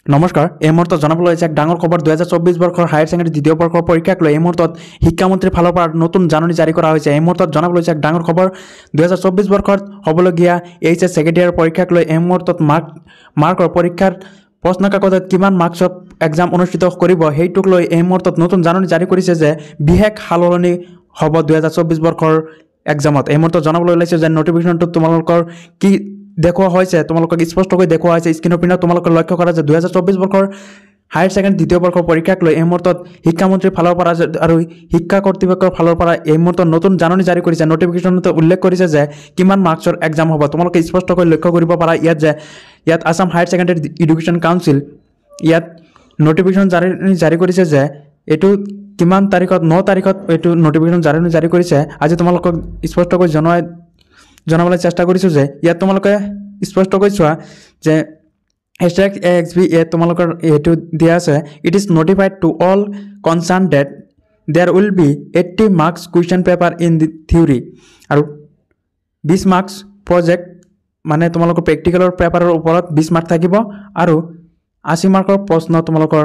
নমস্কাৰ এই মুহূৰ্তত জনাবলৈ ওলাইছে এক ডাঙৰ খবৰ 2024 বৰ্ষৰ হায়াৰ ছেকেণ্ডাৰী দ্বিতীয় বৰ্ষৰ পৰীক্ষাক লৈ এই মুহূৰ্তত শিক্ষামন্ত্ৰীৰ ফালৰ পৰা নতুন জাননী জাৰি কৰা হৈছে। এই মুহূৰ্তত জনাবলৈ ওলাইছে এক ডাঙৰ খবৰ 2024 বৰ্ষত হ'বলগীয়া এইচএছ ছেকেণ্ডাৰী পৰীক্ষাক লৈ এই মুহূৰ্তত মাৰ্কৰ পৰীক্ষাৰ প্ৰশ্ন কাকতত কিমান মাৰ্কছৰ এক্সাম অনুষ্ঠিত কৰিব সেইটোক লৈ এই মুহূৰ্তত নতুন জাননী জাৰি কৰিছে যে বিশেষ সালসলনি হ'ব 2024 বৰ্ষৰ এক্সামত। এই মুহূৰ্তত জনাবলৈ ওলাইছে যে নটিফিকেশ্যনটো তোমালোকৰ কি দেখুওৱা হৈছে, তোমালোকক স্পষ্টকৈ দেখুওৱা হৈছে স্ক্ৰীনৰ পিনত তোমালোকে লক্ষ্য কৰা যে 2024 বৰ্ষৰ হায়াৰ ছেকেণ্ডাৰী দ্বিতীয় বৰ্ষৰ পৰীক্ষাক লৈ এই মুহূৰ্তত শিক্ষামন্ত্ৰীৰ ফালৰ পৰা আৰু শিক্ষা কৰ্তৃপক্ষৰ ফালৰ পৰা এই মুহূৰ্তত নতুন জাননী জাৰি কৰিছে। নটিফিকেশ্যনতে উল্লেখ কৰিছে যে কিমান মাৰ্কছৰ এক্সাম হ'ব। তোমালোকে স্পষ্টকৈ লক্ষ্য কৰিব পাৰা ইয়াত Assam higher secondary education council ইয়াত নটিফিকেশ্যন জাৰি কৰিছে যে এইটো কিমান তাৰিখত 9 তাৰিখত এইটো নটিফিকেশ্যন জাৰি কৰিছে। আজি তোমালোকক স্পষ্টকৈ জনাবলৈ চেষ্টা কৰিছোঁ যে ইয়াত তোমালোকে স্পষ্টকৈ চোৱা যে #AXB তোমালোকৰ এইটো দিয়া আছে। It is notified to all concern that there will be 80 marks question paper in the theory আৰু 20 মাৰ্কছ প্ৰজেক্ট মানে তোমালোকৰ প্ৰেক্টিকেলৰ পেপাৰৰ ওপৰত 20 মাৰ্ক থাকিব আৰু 80 মাৰ্কৰ প্ৰশ্ন তোমালোকৰ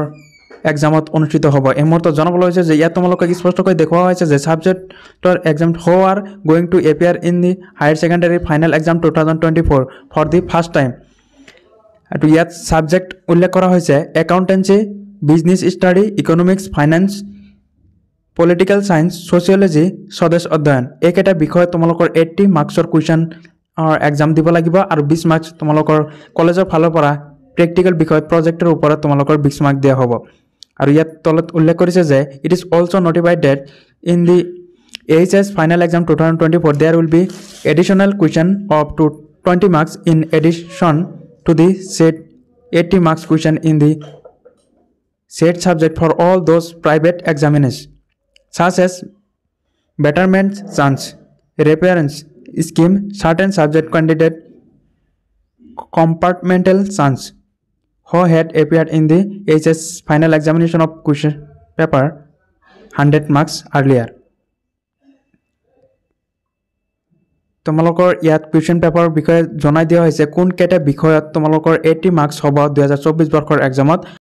এক্সামত অনুষ্ঠিত হ'ব। এই মুহূৰ্তত জনাবলৈ হৈছে যে ইয়াত তোমালোকক স্পষ্টকৈ দেখুওৱা হৈছে যে ছাবজেক্টৰ exam who are going to appear in the higher secondary final exam 2024 for the first time. আৰু ইয়াত ছাবজেক্ট উল্লেখ কৰা হৈছে accountancy, business studies, economics, finance, political science, sociology, স্বদেশ অধ্যয়ন। এইকেইটা বিষয়ত তোমালোকৰ 80 মাৰ্কছৰ কুৱেশ্যন এক্সাম দিব লাগিব আৰু 20 মাৰ্কছ তোমালোকৰ কলেজৰ ফালৰ পৰা প্ৰেক্টিকেল বিষয়ত প্ৰজেক্টৰ ওপৰত তোমালোকৰ 20 মাৰ্ক দিয়া হ'ব। আৰু ইয়াত তলত উল্লেখ কৰিছে যে it is also' notified that in the HS final exam 2024 there will be additional question of two 20 marks in addition to the set 80 marks question in the set subject for all those private examinations such as betterment chance, reference scheme, certain subject candidate compartmental chance who had appeared in the HS final examination of question paper 100 marks earlier. তোমালোকৰ ইয়াত question পেপাৰৰ বিষয়ে জনাই দিয়া হৈছে কোন কেইটা বিষয়ত তোমালোকৰ 80 মাৰ্কছ হ'ব 2024 বৰ্ষৰ এক্সামত।